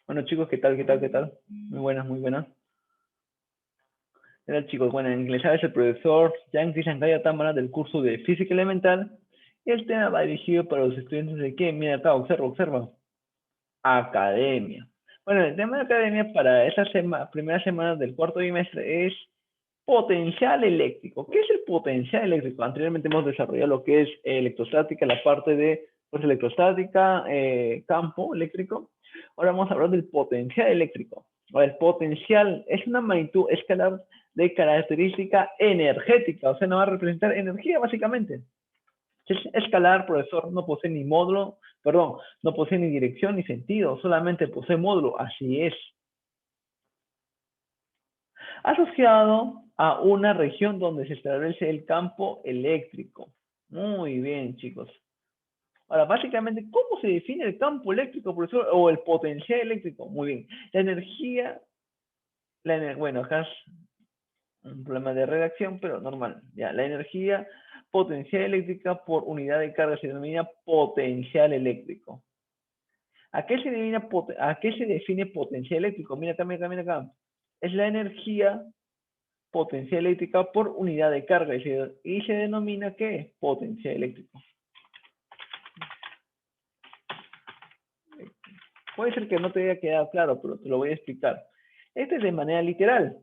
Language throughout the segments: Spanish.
Bueno, chicos, ¿qué tal? ¿Qué tal? ¿Qué tal? Muy buenas, muy buenas. ¿Qué tal, chicos? Bueno, en les habla el profesor Jan Cristian Caya Támara del curso de Física Elemental. Y el tema va dirigido para los estudiantes de qué? Mira acá, observa. Academia. Bueno, el tema de academia para esta primera semana del cuarto bimestre es potencial eléctrico. ¿Qué es el potencial eléctrico? Anteriormente hemos desarrollado lo que es electrostática, la parte de pues, electrostática, campo eléctrico. Ahora vamos a hablar del potencial eléctrico. El potencial es una magnitud escalar de característica energética, o sea, no va a representar energía básicamente. Es escalar, profesor, no posee ni módulo, perdón, no posee ni dirección ni sentido, solamente posee módulo, así es. Asociado a una región donde se establece el campo eléctrico. Muy bien, chicos. Ahora, básicamente, ¿cómo se define el campo eléctrico, profesor? O el potencial eléctrico. Muy bien. La energía, bueno, acá es un problema de redacción, pero normal. Ya, la energía potencial eléctrica por unidad de carga se denomina potencial eléctrico. ¿A qué se define potencial eléctrico? Mira acá, mira acá, mira acá. Es la energía potencial eléctrica por unidad de carga y se denomina ¿qué? Potencial eléctrico. Puede ser que no te haya quedado claro, pero te lo voy a explicar. Este es de manera literal.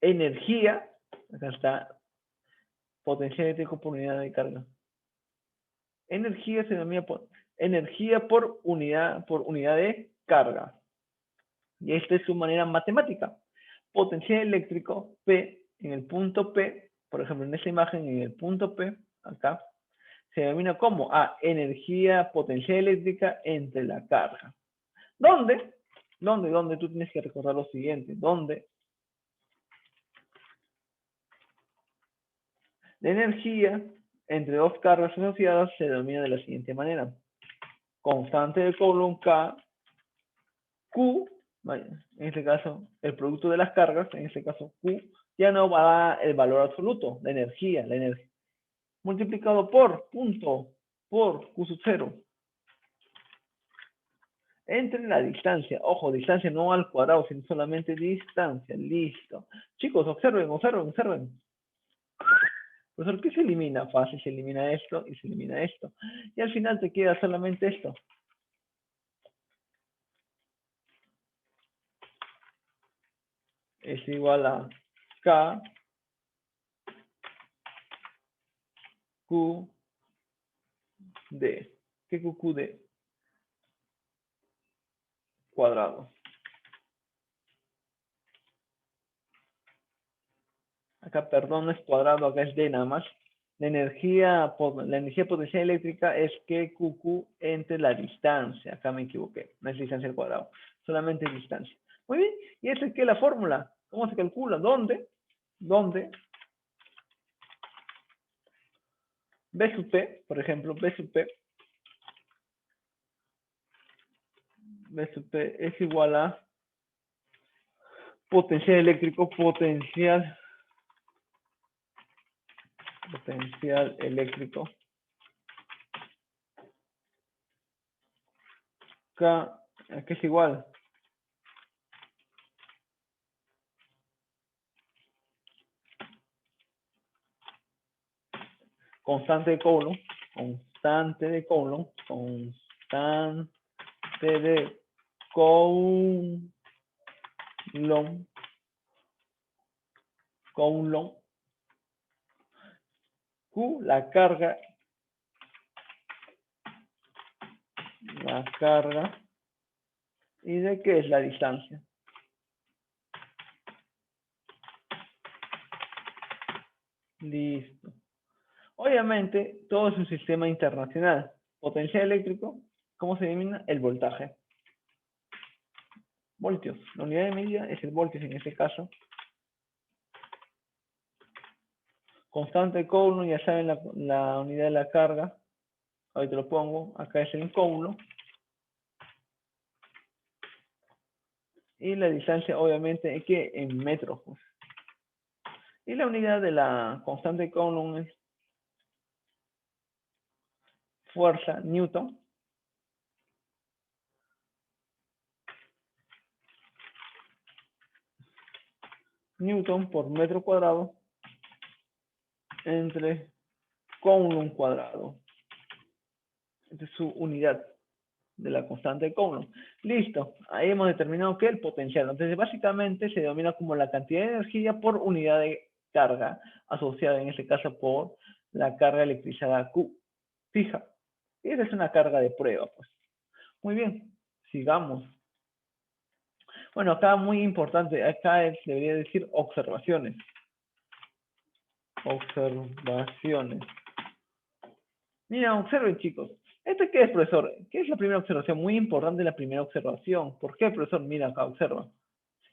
Energía, acá está, potencial eléctrico por unidad de carga. Energía se denomina energía por unidad de carga. Y esta es su manera matemática. Potencial eléctrico, P, en el punto P, por ejemplo, en esta imagen, en el punto P, acá, se denomina como energía potencial eléctrica entre la carga. ¿Dónde? ¿Dónde? Tú tienes que recordar lo siguiente. ¿Dónde? La energía entre dos cargas asociadas se denomina de la siguiente manera. Constante de Coulomb K, Q, vaya, en este caso, el producto de las cargas, en este caso Q, ya no va a dar el valor absoluto, la energía, multiplicado por punto, por Q sub 0. Entre la distancia, ojo, distancia no al cuadrado, sino solamente distancia, listo. Chicos, observen. Profesor, ¿qué se elimina? Fácil, se elimina esto y se elimina esto. Y al final te queda solamente esto. Es igual a K Q D. ¿Qué Q D? Cuadrado. Acá, perdón, no es cuadrado, acá es D nada más. La energía potencial eléctrica es QQ entre la distancia. Acá me equivoqué. No es distancia al cuadrado. Solamente distancia. Muy bien. ¿Y esa es qué? La fórmula. ¿Cómo se calcula? ¿Dónde? B sub P, por ejemplo, B sub P es igual a potencial eléctrico, potencial eléctrico K, que es igual constante de Coulomb, constante de Coulomb, Q, la carga ¿Y de qué es la distancia? Listo. Obviamente, todo es un sistema internacional. Potencial eléctrico, ¿cómo se denomina? El voltaje. Voltios. La unidad de medida es el voltios en este caso. Constante de Coulomb, ya saben la unidad de la carga. Ahorita lo pongo. Acá es el Coulomb. Y la distancia, obviamente, es que en metros. Pues. Y la unidad de la constante de Coulomb es fuerza, Newton. Newton por metro cuadrado entre Coulomb cuadrado. Esta es su unidad de la constante de Coulomb. Listo, ahí hemos determinado que el potencial. Entonces, básicamente se denomina como la cantidad de energía por unidad de carga, asociada en este caso por la carga electrizada Q fija. Y esa es una carga de prueba, pues. Muy bien, sigamos. Bueno, acá muy importante, acá debería decir observaciones. Observaciones. Mira, observen, chicos. ¿Este qué es, profesor? ¿Qué es la primera observación? Muy importante la primera observación. ¿Por qué, profesor? Mira, acá observa.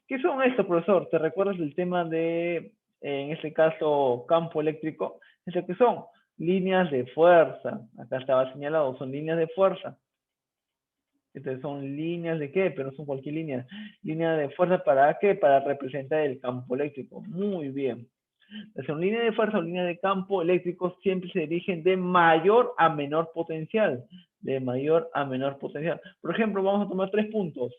¿Qué son estos, profesor? ¿Te recuerdas del tema de, en este caso, campo eléctrico? ¿Eso qué son? Líneas de fuerza. Acá estaba señalado, son líneas de fuerza. Entonces son líneas de qué, pero no son cualquier línea. Línea de fuerza para qué, para representar el campo eléctrico. Muy bien. Entonces, línea de fuerza o línea de campo eléctrico siempre se dirigen de mayor a menor potencial. De mayor a menor potencial. Por ejemplo, vamos a tomar 3 puntos.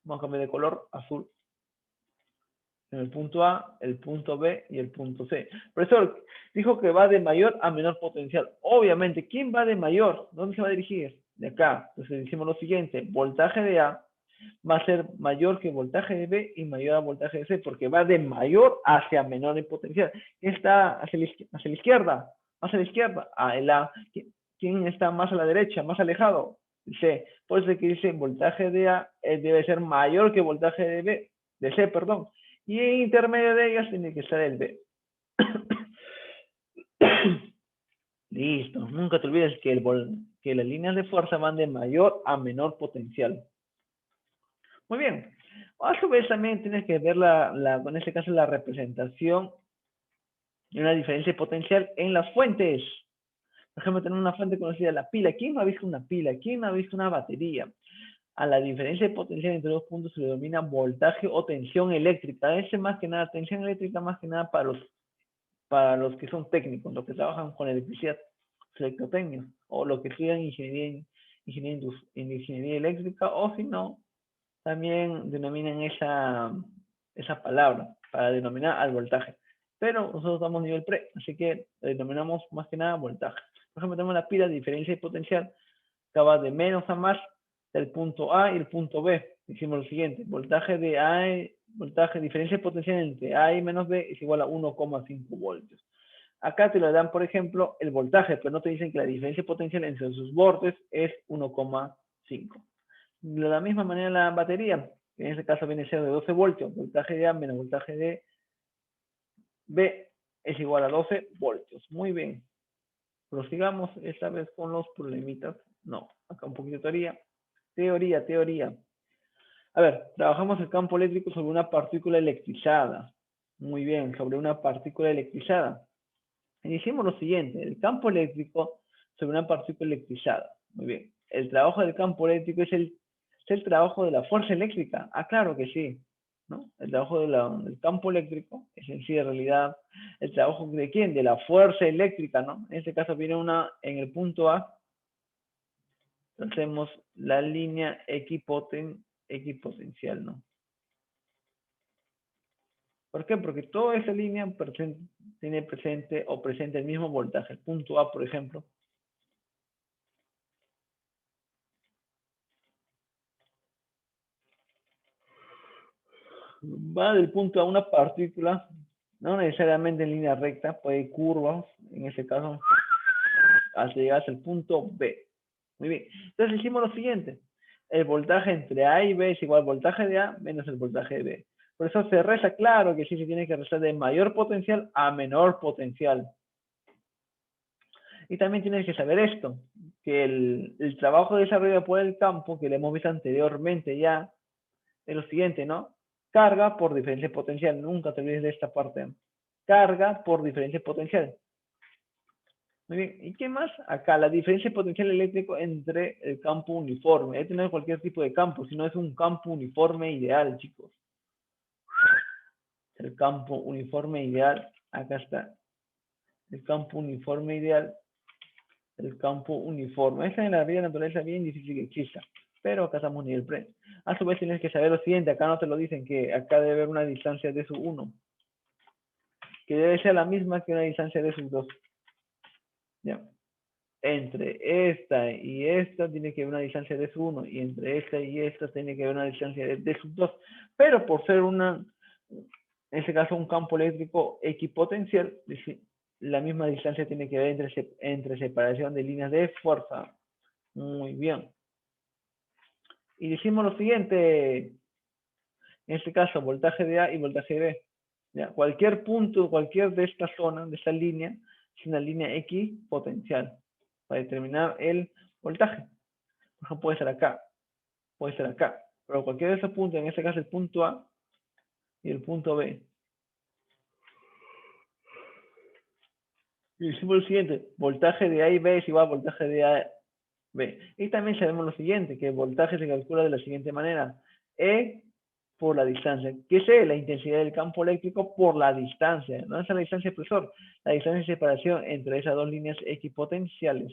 Vamos a cambiar de color azul. En el punto A, el punto B y el punto C. Profesor, dijo que va de mayor a menor potencial. Obviamente, ¿quién va de mayor? ¿Dónde se va a dirigir? De acá. Entonces decimos lo siguiente, voltaje de A va a ser mayor que voltaje de B y mayor a voltaje de C, porque va de mayor hacia menor en potencial. ¿Quién está hacia la izquierda? Más a la izquierda. Ah, el A. ¿Quién está más a la derecha? Más alejado. El C. Por eso que dice voltaje de A debe ser mayor que voltaje de B, de C, perdón. Y en intermedio de ellas tiene que estar el B. Listo. Nunca te olvides que las líneas de fuerza van de mayor a menor potencial. Muy bien. A su vez también tienes que ver en este caso la representación de una diferencia potencial en las fuentes. Por ejemplo, tenemos una fuente conocida, la pila. ¿Quién no ha visto una pila? ¿Quién no ha visto una batería? A la diferencia de potencial entre dos puntos se le denomina voltaje o tensión eléctrica. Ese más que nada, tensión eléctrica más que nada para los que son técnicos, los que trabajan con electricidad, electrotecnia, o los que estudian ingeniería eléctrica, o si no, también denominan esa palabra para denominar al voltaje. Pero nosotros damos nivel pre, así que denominamos más que nada voltaje. Por ejemplo, tenemos la pila de diferencia y potencial que va de menos a más del punto A y el punto B. Hicimos lo siguiente, voltaje de A, voltaje, diferencia de potencial entre A y menos B es igual a 1,5 voltios. Acá te lo dan, por ejemplo, el voltaje, pero no te dicen que la diferencia de potencial entre sus bordes es 1,5. De la misma manera la batería, que en este caso viene a ser de 12 voltios, voltaje de A menos voltaje de B es igual a 12 voltios. Muy bien. Prosigamos esta vez con los problemitas. No, acá un poquito de teoría. Teoría. A ver, trabajamos el campo eléctrico sobre una partícula electrizada. Muy bien, sobre una partícula electrizada. Y hicimos lo siguiente, el campo eléctrico sobre una partícula electrizada. Muy bien. El trabajo del campo eléctrico es el trabajo de la fuerza eléctrica. Ah, claro que sí. ¿No? El trabajo del campo eléctrico es en sí, en realidad, el trabajo de quién? De la fuerza eléctrica, ¿no? En este caso viene una en el punto A, hacemos la línea equipotencial, ¿no? ¿Por qué? Porque toda esa línea tiene presente o presente el mismo voltaje. El punto A, por ejemplo, va del punto a una partícula, no necesariamente en línea recta, puede ir curvas, en este caso, hasta llegar hasta el punto B. Muy bien. Entonces hicimos lo siguiente. El voltaje entre A y B es igual al voltaje de A menos el voltaje de B. Por eso se resta, claro que sí se tiene que restar de mayor potencial a menor potencial. Y también tienes que saber esto, que el trabajo desarrollado por el campo, que le hemos visto anteriormente ya, es lo siguiente, ¿no? Carga por diferencia potencial. Nunca te olvides de esta parte. Carga por diferencia potencial. Muy bien. ¿Y qué más? Acá, la diferencia potencial eléctrico entre el campo uniforme. Hay que tener cualquier tipo de campo, si no es un campo uniforme ideal, chicos. El campo uniforme ideal, acá está. El campo uniforme ideal, el campo uniforme. Esta en la vida naturaleza bien difícil que exista, pero acá estamos en nivel pre. A su vez tienes que saber lo siguiente, acá no te lo dicen, que acá debe haber una distancia de sub 1, que debe ser la misma que una distancia de sub 2. ¿Ya? Entre esta y esta tiene que haber una distancia de sub 1, y entre esta y esta tiene que haber una distancia de sub 2. Pero por ser en este caso un campo eléctrico equipotencial, la misma distancia tiene que haber entre separación de líneas de fuerza. Muy bien. Y decimos lo siguiente, en este caso, voltaje de A y voltaje de B. ¿Ya? Cualquier punto, cualquier de esta zona, de esta línea, es una línea equipotencial para determinar el voltaje. Por ejemplo, puede ser acá, puede ser acá, pero cualquier de esos puntos, en este caso el punto A y el punto B. Y decimos lo siguiente, voltaje de A y B es igual a voltaje de A B. Y también sabemos lo siguiente, que el voltaje se calcula de la siguiente manera. E por la distancia. ¿Qué es E? La intensidad del campo eléctrico por la distancia. No es la distancia expresor, la distancia de separación entre esas dos líneas equipotenciales.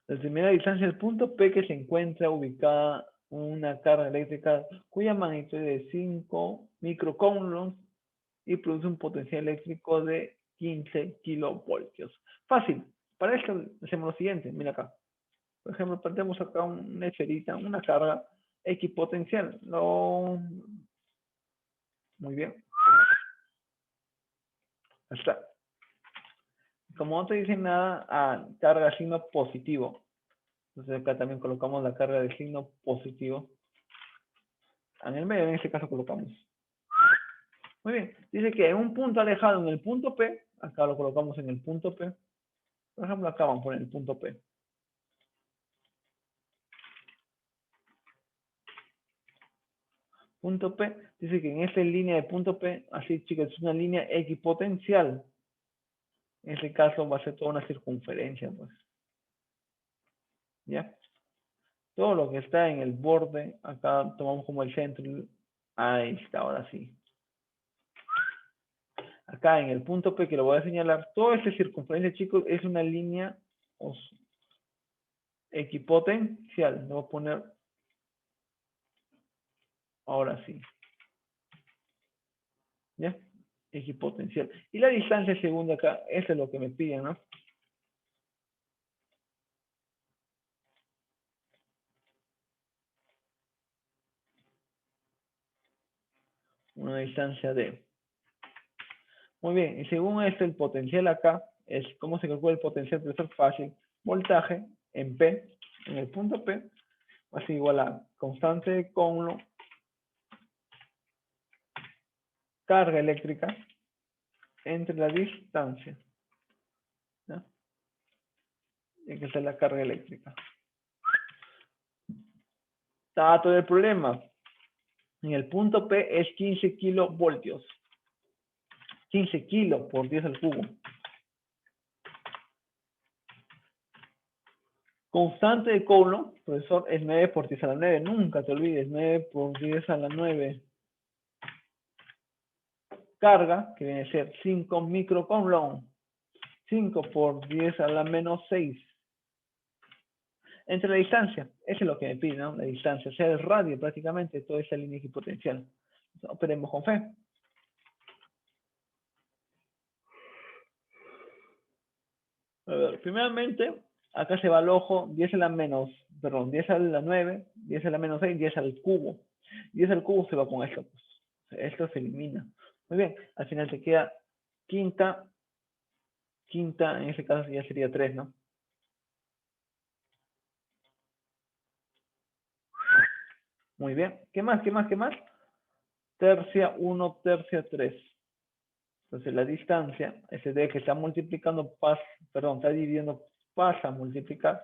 Determina la distancia del punto P que se encuentra ubicada una carga eléctrica cuya magnitud es de 5 microcoulombs y produce un potencial eléctrico de 15 kilovoltios. Fácil. Para esto hacemos lo siguiente. Mira acá. Por ejemplo, planteamos acá una esferita, una carga equipotencial. No. Muy bien. Ahí está. Como no te dicen nada, carga signo positivo. Entonces acá también colocamos la carga de signo positivo. En el medio, en este caso, colocamos. Muy bien. Dice que en un punto alejado, en el punto P, acá lo colocamos en el punto P. Por ejemplo, acá vamos a poner el punto P. Punto P, dice que en esta línea de punto P, así chicos, es una línea equipotencial. En este caso va a ser toda una circunferencia, pues. ¿Ya? Todo lo que está en el borde, acá tomamos como el centro. Ahí está, ahora sí. Acá en el punto P que lo voy a señalar, toda esta circunferencia, chicos, es una línea equipotencial. Lo voy a poner ahora sí. ¿Ya? Equipotencial. Y la distancia según acá, eso es lo que me piden, ¿no? Una distancia de. Muy bien, y según esto, el potencial acá es cómo se calcula el potencial, pero eso es fácil. Voltaje en P, en el punto P, va a ser igual a constante de Coulomb, carga eléctrica entre la distancia. ¿Ya? Y que es la carga eléctrica. Dato del problema. En el punto P es 15 kilovoltios. 15 kilos por 10 al cubo. Constante de Coulomb, profesor, es 9 por 10 a la 9. Nunca te olvides, 9 por 10 a la 9. Carga, que viene a ser 5 microcoulomb. 5 por 10 a la menos 6. Entre la distancia, eso es lo que me pide, ¿no? La distancia, o sea, el radio prácticamente, toda esa línea equipotencial. Entonces, operemos con fe. A ver, primeramente, acá se va al ojo 10 a la menos, perdón, 10 a la 9, 10 a la menos 6, 10 al cubo. 10 al cubo se va con esto, pues. Esto se elimina. Muy bien, al final te queda quinta, en ese caso ya sería 3, ¿no? Muy bien. ¿Qué más? ¿Qué más? ¿Qué más? Tercia 1, tercia 3. Entonces la distancia, ese d que está multiplicando, perdón, está dividiendo, pasa a multiplicar.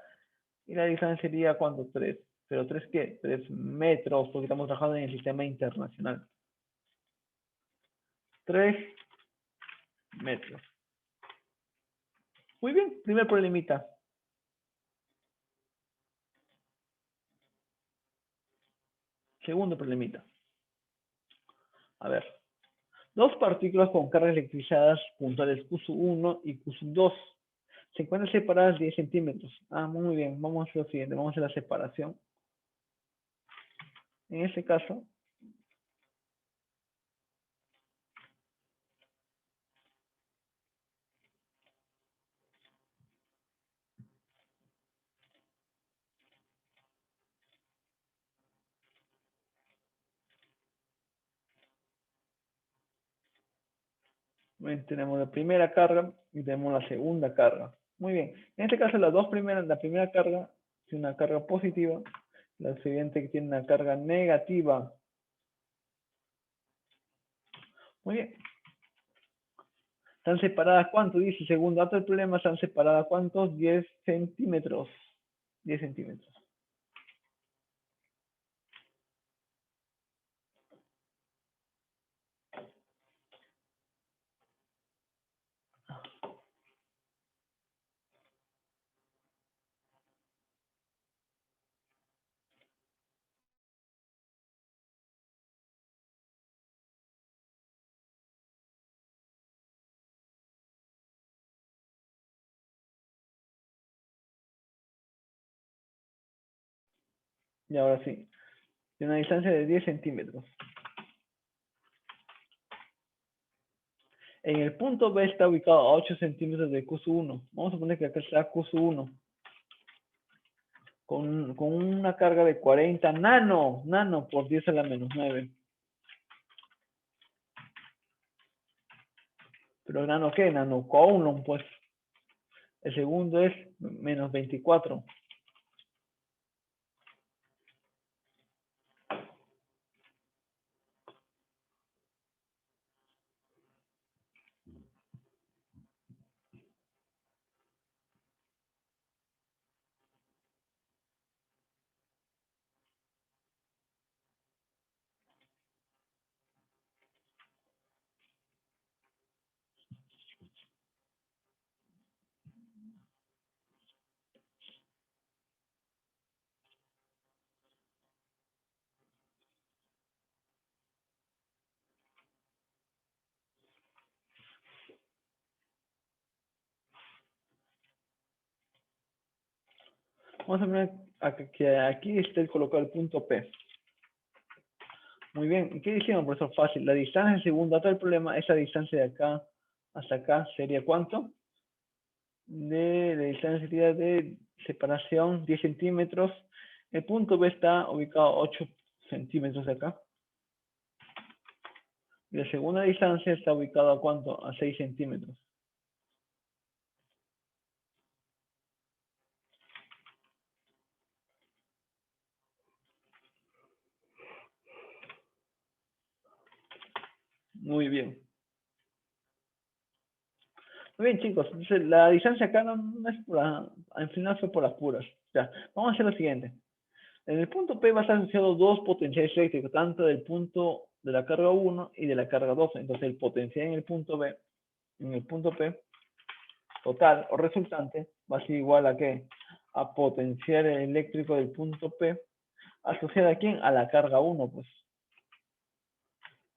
Y la distancia sería, ¿cuánto? 3. ¿Pero 3 qué? 3 metros, porque estamos trabajando en el sistema internacional. 3 metros. Muy bien, primer problemita. Segundo problemita. A ver. Dos partículas con cargas electrizadas puntuales Q1 y Q2 se encuentran separadas 10 centímetros. Ah, muy bien. Vamos a hacer lo siguiente. Vamos a hacer la separación. En este caso, tenemos la primera carga y tenemos la segunda carga. Muy bien. En este caso, las dos primeras, la primera carga es una carga positiva, la siguiente que tiene una carga negativa. Muy bien. ¿Están separadas cuánto? Dice, según dato del problema, están separadas cuántos? 10 centímetros. 10 centímetros. Y ahora sí, de una distancia de 10 centímetros. En el punto B está ubicado a 8 centímetros de Q1. Vamos a poner que acá está Q1. Con una carga de 40 nano por 10 a la menos 9. Pero nano ¿qué? Nano coulomb, pues. El segundo es menos 24. Vamos a poner que aquí está el colocado el punto P. Muy bien. ¿Y qué dijimos, profesor? Fácil. La distancia, según dato del problema, esa distancia de acá hasta acá sería ¿cuánto? La distancia sería de separación 10 centímetros. El punto B está ubicado a 8 centímetros de acá. Y la segunda distancia está ubicada a ¿cuánto? A 6 centímetros. Muy bien. Muy bien, chicos. Entonces, la distancia acá no es por al final fue por las puras. Ya, vamos a hacer lo siguiente. En el punto P va a estar asociado dos potenciales eléctricos, tanto del punto de la carga 1 y de la carga 2. Entonces, el potencial en el punto B, en el punto P, total o resultante, va a ser igual a ¿qué? A potencial eléctrico del punto P, asociado a quién? A la carga 1, pues.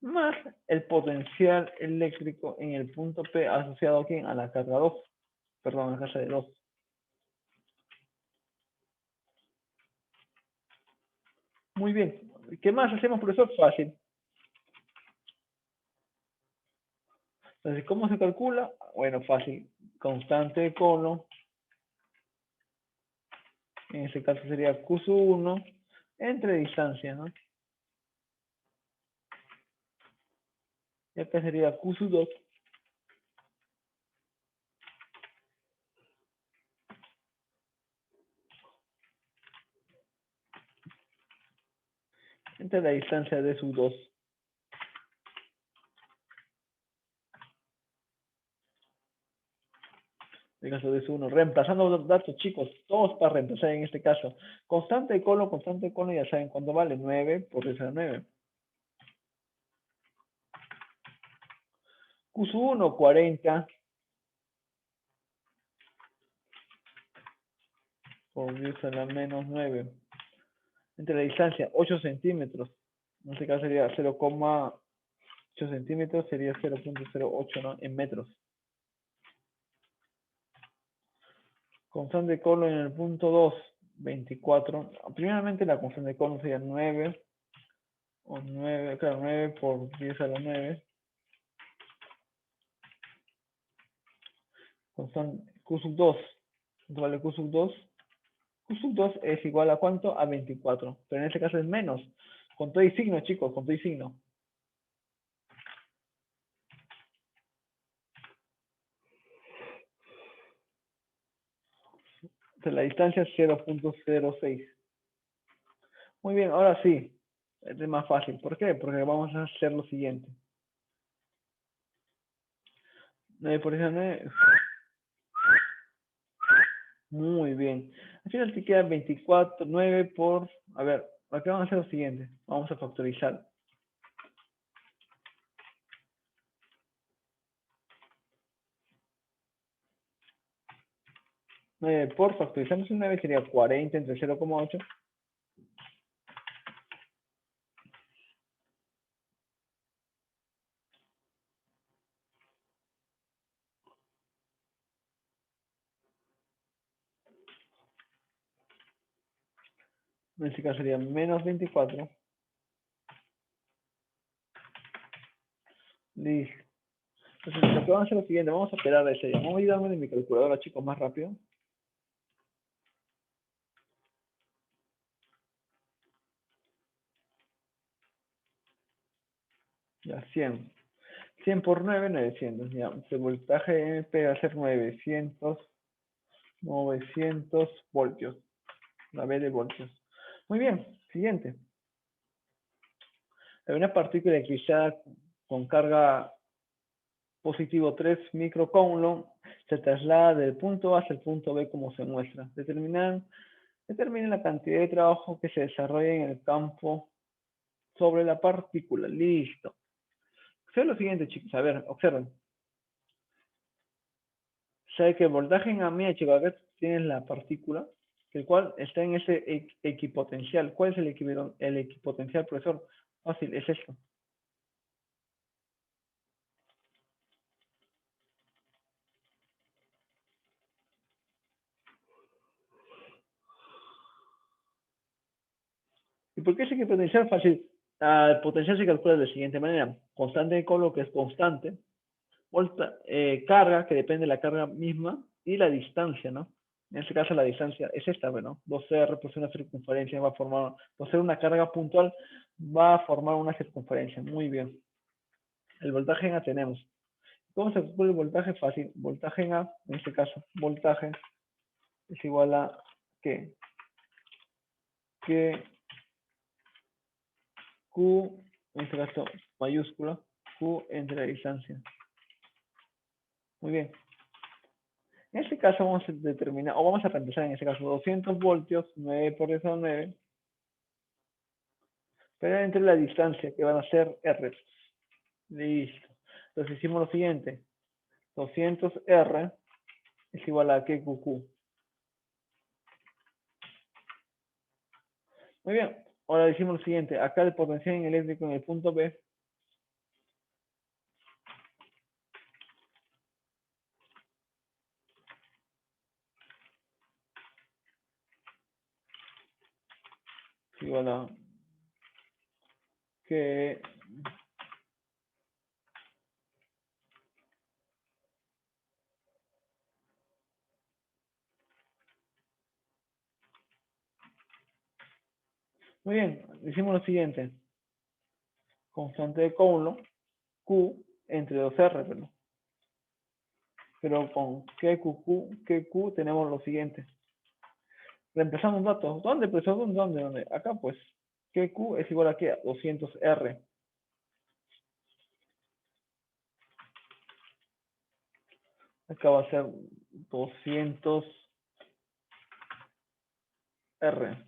Más el potencial eléctrico en el punto P asociado a quién? A la carga 2. Perdón, a la carga de 2. Muy bien. ¿Qué más hacemos, profesor? Fácil. Entonces, ¿cómo se calcula? Bueno, fácil. Constante de cono En este caso sería Q sub 1 entre distancia, ¿no? Y acá sería Q sub 2 entre la distancia de sub 2. En el caso de sub 1. Reemplazando los datos, chicos. Todos para reemplazar en este caso. Constante de cono, ya saben cuánto vale. 9 por 10 a la 9. Q sub 1, 40 por 10 a la menos 9. Entre la distancia, 8 centímetros. En este caso sería 0,8 centímetros, sería 0,08, ¿no? En metros. Constante de cono en el punto 2, 24. Primeramente la constante de cono sería 9, o 9, claro, 9 por 10 a la 9. Constante Q sub 2. ¿Cuánto vale Q sub 2? Q sub 2 es igual a ¿cuánto? A 24. Pero en este caso es menos. Con todo y signo, chicos, con todo y signo. Entonces la distancia es 0,06. Muy bien, ahora sí. Este es más fácil. ¿Por qué? Porque vamos a hacer lo siguiente. 9 por 9. Muy bien. Al final te queda 24, 9 por... A ver, acá vamos a hacer lo siguiente. Vamos a factorizar. 9 por factorizamos el 9 sería 40 entre 0,8. En este caso sería menos 24. Listo. Entonces, lo que vamos a hacer es lo siguiente. Vamos a operar ese. Vamos a ayudarme de mi calculadora, chicos, más rápido. Ya, 100. 100 por 9, 900. Ya, el voltaje MP va a ser 900 voltios. La B de voltios. Muy bien, siguiente. Hay una partícula electrizada con carga positivo 3 microcoulomb se traslada del punto A hacia el punto B como se muestra. Determinen la cantidad de trabajo que se desarrolla en el campo sobre la partícula. Listo. Observen lo siguiente, chicos. A ver, observen. Sabe que el voltaje en AMI, chicos, acá tienes la partícula, el cual está en ese equipotencial. ¿Cuál es el equipotencial, profesor? Fácil, es esto. ¿Y por qué ese equipotencial? Fácil. El potencial se calcula de la siguiente manera. Constante de Coulomb, que es constante, carga, que depende de la carga misma, y la distancia, ¿no? En este caso la distancia es esta, ¿no? 2R por ser una circunferencia va a formar, por ser una carga puntual, va a formar una circunferencia. Muy bien. El voltaje en A tenemos. ¿Cómo se calcula el voltaje? Fácil. Voltaje en A, en este caso, voltaje es igual a ¿qué? Que Q, en este caso mayúscula, Q entre la distancia. Muy bien. En este caso vamos a determinar, o vamos a reemplazar en este caso 200 voltios, 9 por 10 a la 9, pero entre la distancia que van a ser R. Listo. Entonces hicimos lo siguiente. 200R es igual a QQ. Muy bien. Ahora decimos lo siguiente. Acá el potencial eléctrico en el punto B es igual a que Muy bien, hicimos lo siguiente. Constante de Coulomb, Q entre 2R, pero con QQ tenemos lo siguiente. Reemplazamos datos. ¿Dónde, pues? ¿Dónde? Acá, pues. QQ es igual a ¿qué? A 200R. Acá va a ser 200R.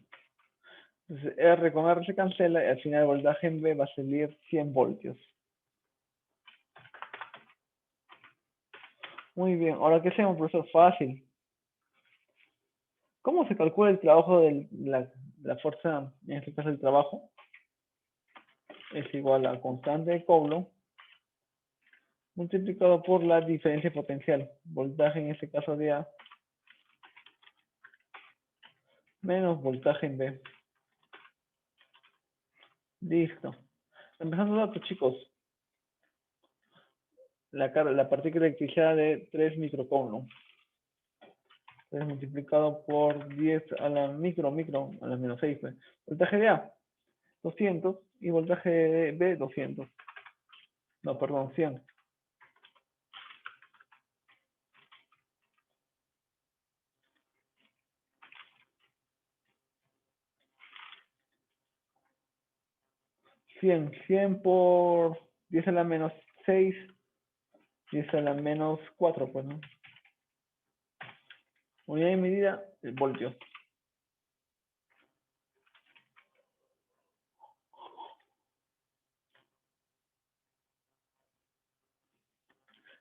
Entonces, R con R se cancela y al final el voltaje en B va a salir 100 voltios. Muy bien. Ahora, ¿qué hacemos, profesor? Fácil. ¿Cómo se calcula el trabajo de la fuerza, en este caso el trabajo? Es igual a constante de Coulomb multiplicado por la diferencia potencial. Voltaje en este caso de A menos voltaje en B. Listo. Empezando datos, chicos. La partícula electricidad de 3 microcoulomb. 3 multiplicado por 10 a la a la menos 6. Pues. Voltaje de A, 200. Y voltaje de B, 200. No, perdón, 100. Cien por 10 a la menos 6, 10 a la menos 4, pues, ¿no? Unidad de medida, el voltio.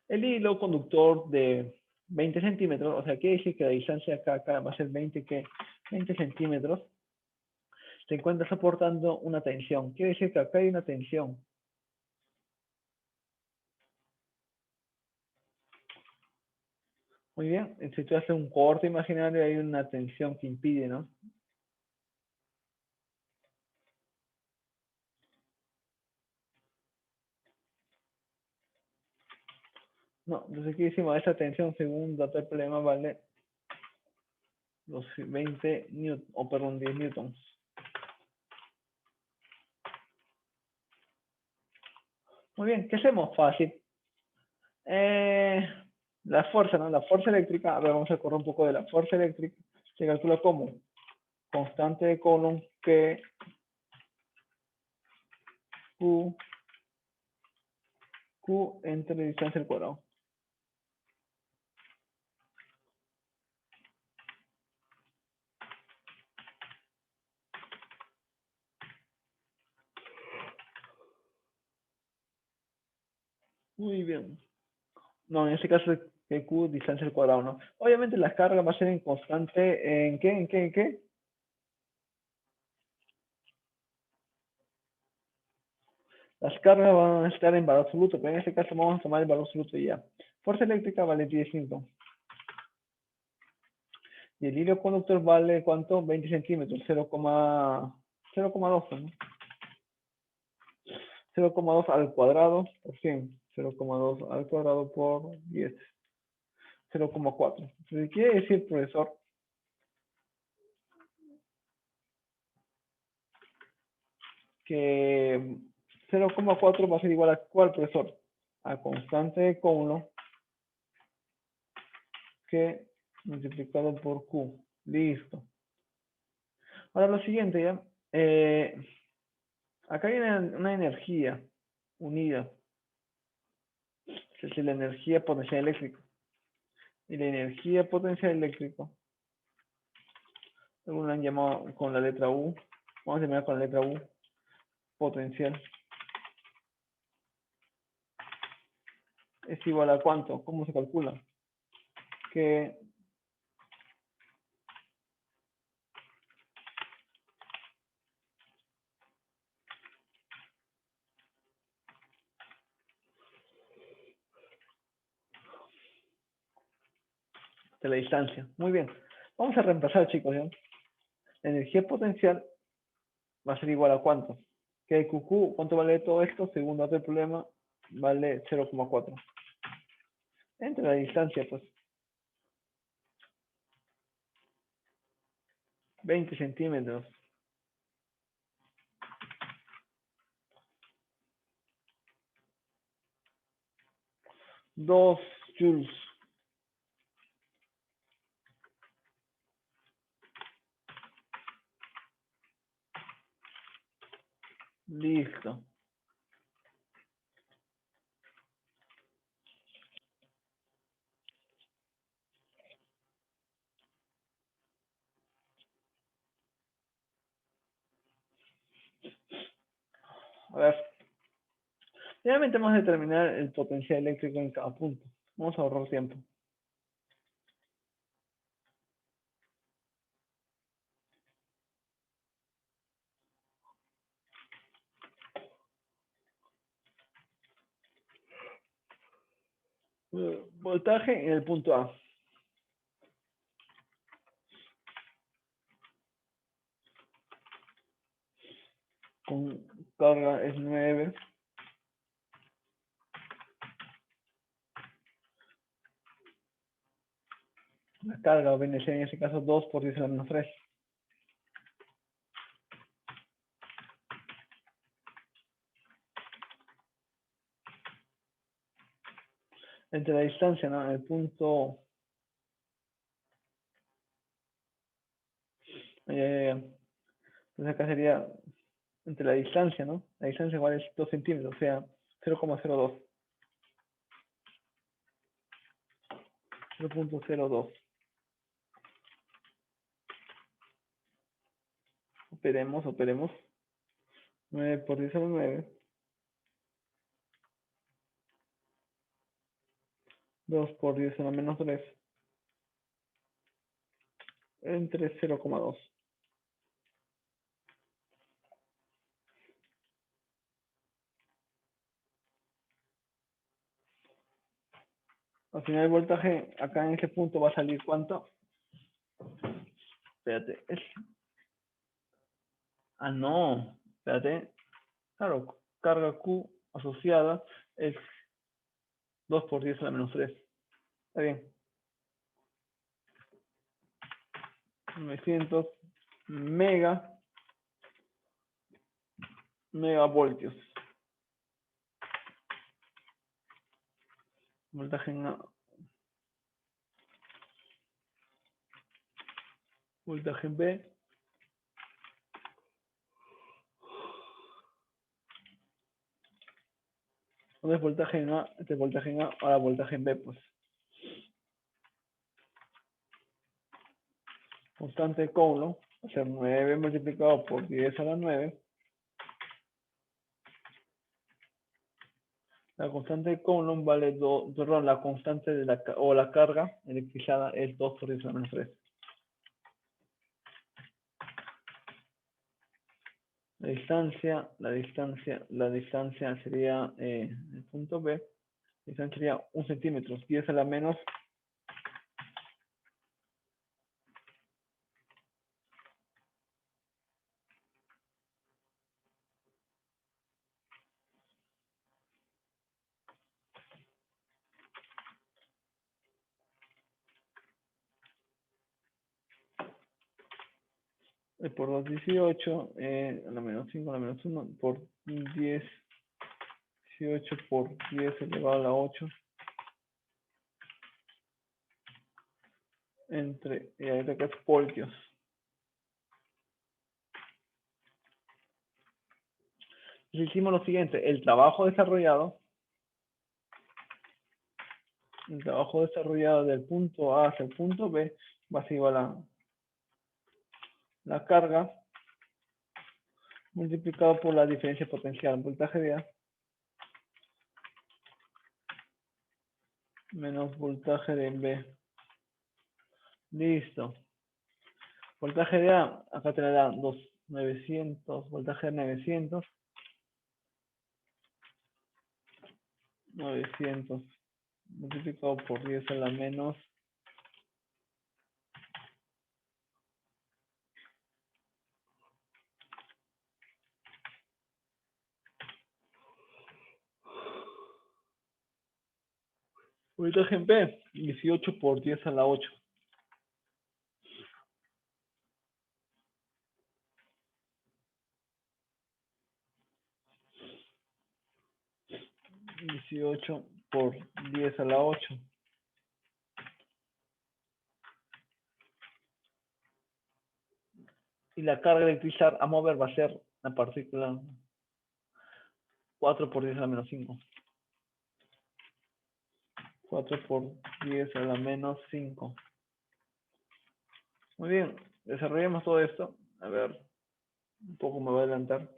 El hilo conductor de 20 centímetros, o sea, quiere decir que la distancia acá va a ser 20 centímetros, se encuentra soportando una tensión. Quiere decir que acá hay una tensión. Muy bien, si tú haces un corte imaginario, hay una tensión que impide, ¿no? No, entonces aquí decimos, esa tensión según dato del problema vale los 20 newton, o perdón, 10 newtons. Muy bien, ¿qué hacemos? Fácil. Eh, la fuerza, ¿no? La fuerza eléctrica, a ver, vamos a correr un poco de la fuerza eléctrica. Se calcula como constante de Coulomb que Q, Q entre distancia al cuadrado. Muy bien. No, en este caso es que Q distancia al cuadrado, ¿no? Obviamente las cargas va a ser en constante, ¿en qué? Las cargas van a estar en valor absoluto, pero en este caso vamos a tomar el valor absoluto y ya. Fuerza eléctrica vale 10 newton. Y el hilo conductor vale, ¿cuánto? 20 centímetros, 0,2, ¿no? 0,2 al cuadrado por 100. 0,2 al cuadrado por 10. 0,4. Entonces, quiere decir, profesor, que 0,4 va a ser igual a ¿cuál, profesor? A constante de Coulomb que multiplicado por Q. Listo. Ahora lo siguiente, ¿ya? Acá hay una energía unida. Es decir, la energía potencial eléctrica. Y la energía potencial eléctrica, algunos la han llamado con la letra U. Vamos a llamar con la letra U, potencial. Es igual a ¿cuánto? ¿Cómo se calcula? Que de la distancia. Muy bien. Vamos a reemplazar, chicos, ¿ya? La energía potencial va a ser igual a ¿cuánto? Que QQ, ¿cuánto vale todo esto? Según dato del problema, vale 0,4. Entre la distancia, pues, 20 centímetros. 2 joules. Listo. A ver, finalmente vamos a determinar el potencial eléctrico en cada punto. Vamos a ahorrar tiempo. Voltaje en el punto A. Con carga es 9. La carga viene a ser en este caso 2 por 10 a la menos 3. Entre la distancia, ¿no? El punto... Entonces acá sería entre la distancia, ¿no? La distancia igual es 2 centímetros, o sea, 0,02. 0,02. Operemos. 9 por 10 a la 9. 2 por 10 a la menos 3. Entre 0,2. Al final el voltaje acá en este punto va a salir ¿cuánto? Espérate. Ah, no. Espérate. Claro, carga Q asociada es 2 por 10 a la menos 3. Está bien. 900 megavoltios. Voltaje en A. Voltaje en B. ¿Dónde es voltaje en A? Este es voltaje en A. Ahora voltaje en B, pues. Constante de Coulomb. O sea, 9 multiplicado por 10 a la 9. La constante de Coulomb vale 2, perdón, la constante de la carga electrizada es 2 por 10 a la menos 3. La distancia sería el punto B. La distancia sería 1 centímetro, 10 a la menos. Por 2, 18, a la menos 5, a la menos 1, por 10, 18 por 10 elevado a la 8, entre, y ahorita acá es voltios. Entonces hicimos lo siguiente, el trabajo desarrollado del punto A hacia el punto B va a ser igual a la carga multiplicado por la diferencia potencial, voltaje de A menos voltaje de B. Listo. Voltaje de A, acá te da 900, voltaje de 900 multiplicado por 10 a la menos. Voltaje en B, 18 por 10 a la 8. 18 por 10 a la 8. Y la carga electricidad a mover va a ser la partícula 4 por 10 a la menos 5. 4 por 10 a la menos 5. Muy bien, desarrollemos todo esto. A ver, un poco me voy a adelantar.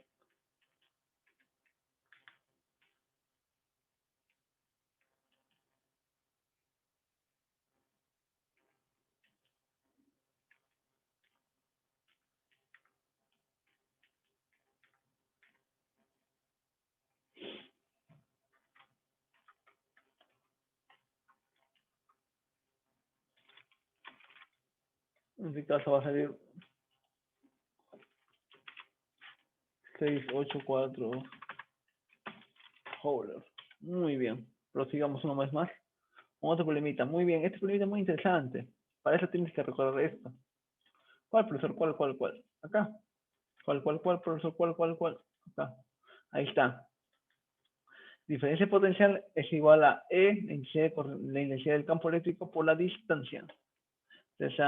En este caso va a salir 684 Howler. Muy bien. Prosigamos una vez más. Otro problemita. Muy bien. Este problemita es muy interesante. Para eso tienes que recordar esto. ¿Cuál, profesor? ¿Cuál? Acá. ¿Cuál, profesor? ¿Cuál? Acá. Ahí está. Diferencia potencial es igual a E, la intensidad del campo eléctrico por la distancia. Entonces,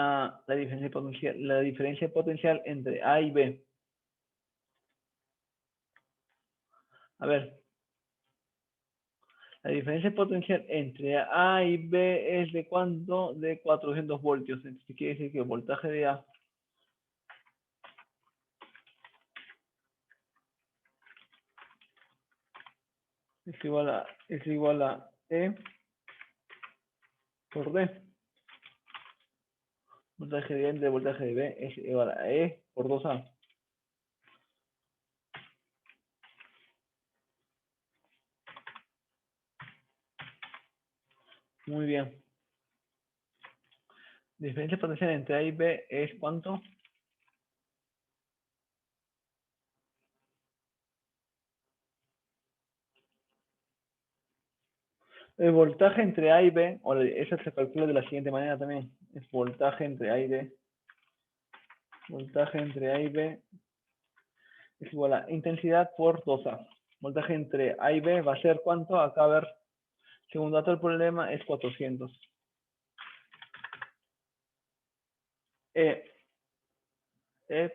la diferencia potencial entre A y B. A ver, la diferencia potencial entre A y B es de cuánto? De 400 voltios. Entonces quiere decir que el voltaje de A es igual a E por D. Voltaje de A entre voltaje de B es igual a E por 2A. Muy bien. Diferencia potencial entre A y B es ¿cuánto? El voltaje entre A y B, eso se calcula de la siguiente manera también. Es voltaje entre A y B. Voltaje entre A y B es igual a intensidad por 2A. Voltaje entre A y B va a ser ¿cuánto? Acá a ver, según dato del problema es 400. E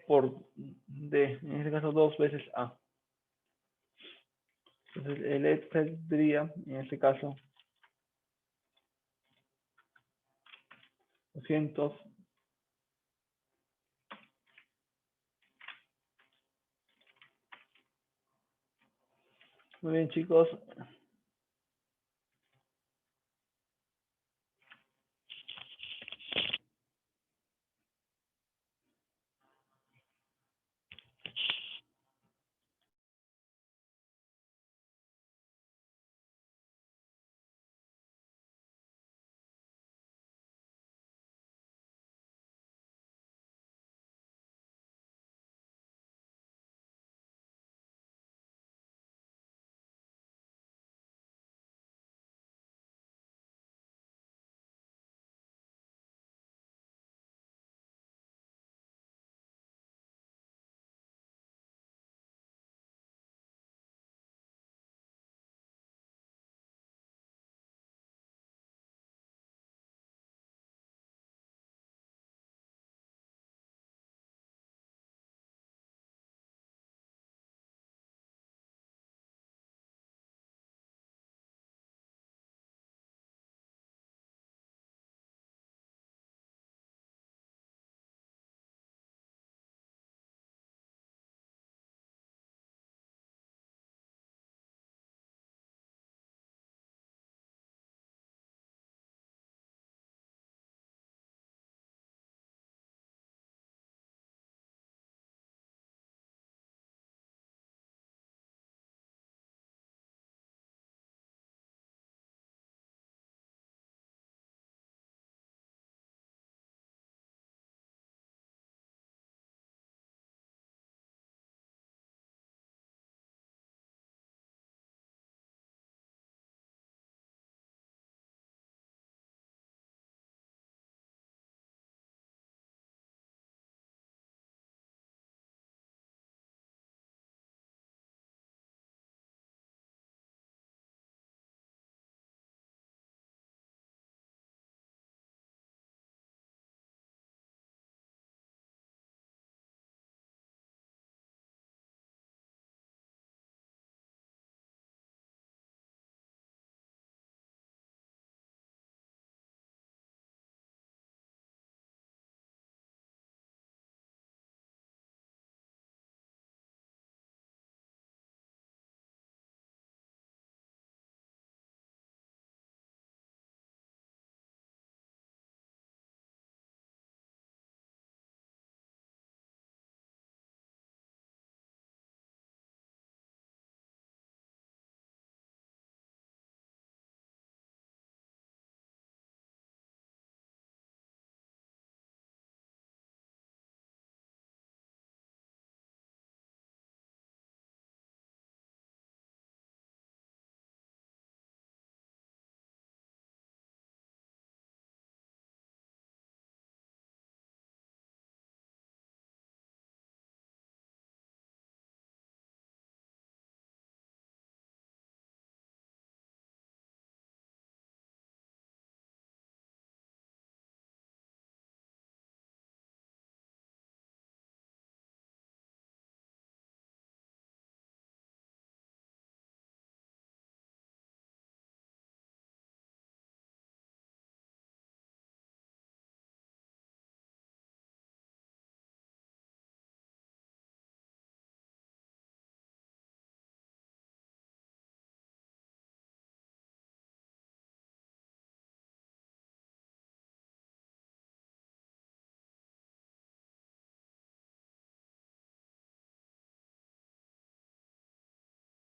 por D, en este caso 2 veces A. Entonces el E tendría, en este caso, 200. Muy bien, chicos.